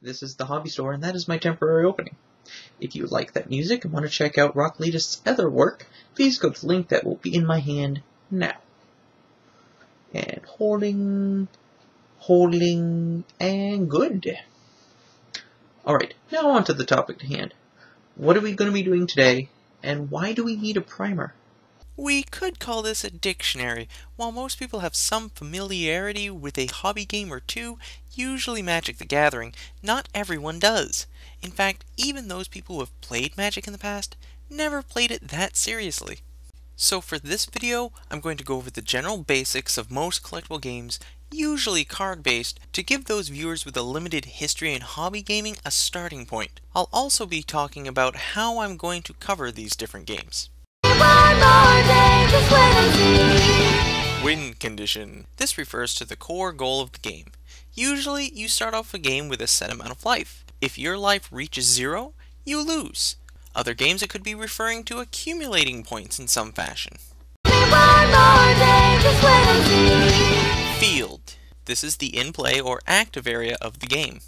This is the Hobby Store, and that is my temporary opening. If you like that music and want to check out Rockleadist's other work, please go to the link that will be in my hand now. And holding, and good. Alright, now on to the topic at hand. What are we going to be doing today, and why do we need a primer? We could call this a dictionary. While most people have some familiarity with a hobby game or two, usually Magic the Gathering, not everyone does. In fact, even those people who have played Magic in the past never played it that seriously. So for this video, I'm going to go over the general basics of most collectible games, usually card-based, to give those viewers with a limited history in hobby gaming a starting point. I'll also be talking about how I'm going to cover these different games. Win condition. This refers to the core goal of the game. Usually, you start off a game with a set amount of life. If your life reaches 0, you lose. Other games it could be referring to accumulating points in some fashion. Field. This is the in-play or active area of the game.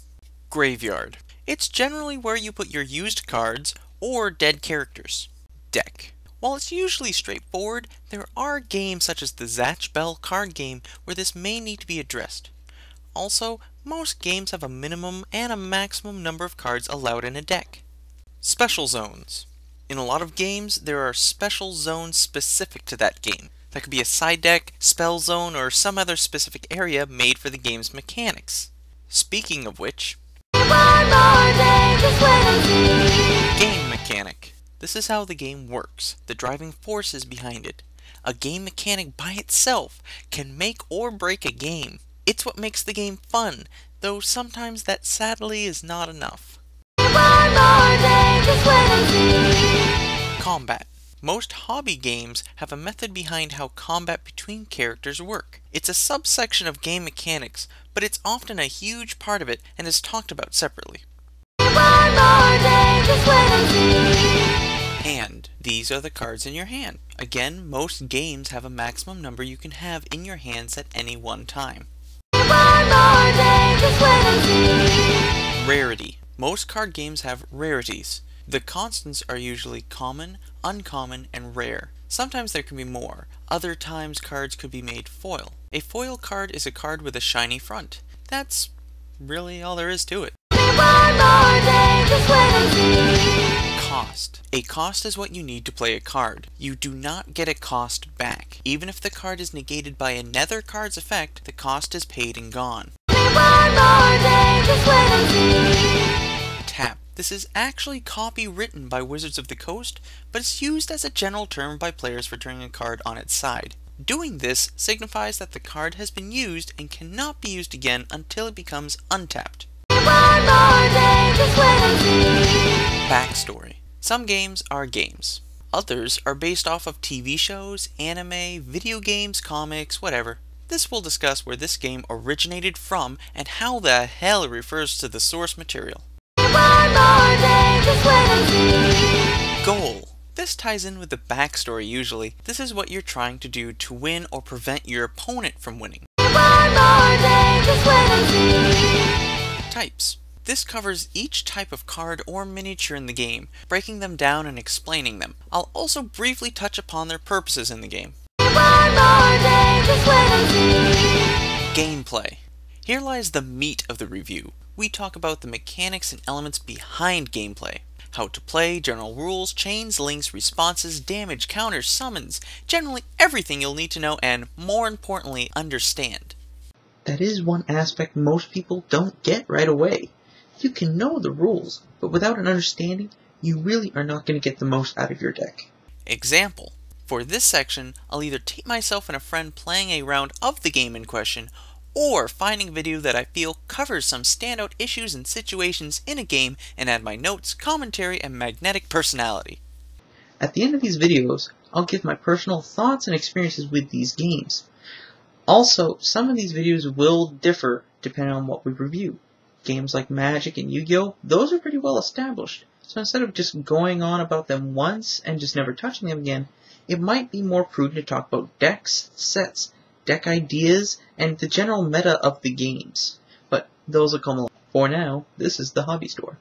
Graveyard. It's generally where you put your used cards or dead characters. Deck. While it's usually straightforward, there are games such as the Zatch Bell card game where this may need to be addressed. Also, most games have a minimum and a maximum number of cards allowed in a deck. Special zones. In a lot of games, there are special zones specific to that game. That could be a side deck, spell zone, or some other specific area made for the game's mechanics. Speaking of which, game mechanic. This is how the game works, the driving forces behind it. A game mechanic by itself can make or break a game. It's what makes the game fun, though sometimes that sadly is not enough. Combat. Most hobby games have a method behind how combat between characters work. It's a subsection of game mechanics, but it's often a huge part of it and is talked about separately. Hand. These are the cards in your hand. Again, most games have a maximum number you can have in your hands at any one time. Rarity. Most card games have rarities. The constants are usually common, uncommon, and rare. Sometimes there can be more. Other times cards could be made foil. A foil card is a card with a shiny front. That's really all there is to it. Cost. A cost is what you need to play a card. You do not get a cost back. Even if the card is negated by another card's effect, the cost is paid and gone. Tap. This is actually copywritten by Wizards of the Coast, but it's used as a general term by players for turning a card on its side. Doing this signifies that the card has been used and cannot be used again until it becomes untapped. Backstory. Some games are games. Others are based off of TV shows, anime, video games, comics, whatever. This will discuss where this game originated from and how the hell it refers to the source material. Goal. This ties in with the backstory usually. This is what you're trying to do to win or prevent your opponent from winning. Types. This covers each type of card or miniature in the game, breaking them down and explaining them. I'll also briefly touch upon their purposes in the game. Gameplay. Here lies the meat of the review. We talk about the mechanics and elements behind gameplay. How to play, general rules, chains, links, responses, damage, counters, summons, generally everything you'll need to know and, more importantly, understand. That is one aspect most people don't get right away. You can know the rules, but without an understanding, you really are not going to get the most out of your deck. Example. For this section, I'll either tape myself and a friend playing a round of the game in question, or finding a video that I feel covers some standout issues and situations in a game and add my notes, commentary, and magnetic personality. At the end of these videos, I'll give my personal thoughts and experiences with these games. Also, some of these videos will differ depending on what we review. Games like Magic and Yu-Gi-Oh!, those are pretty well established, so instead of just going on about them once and just never touching them again, it might be more prudent to talk about decks, sets, deck ideas, and the general meta of the games. But those will come along. For now, this is the Hobby Store.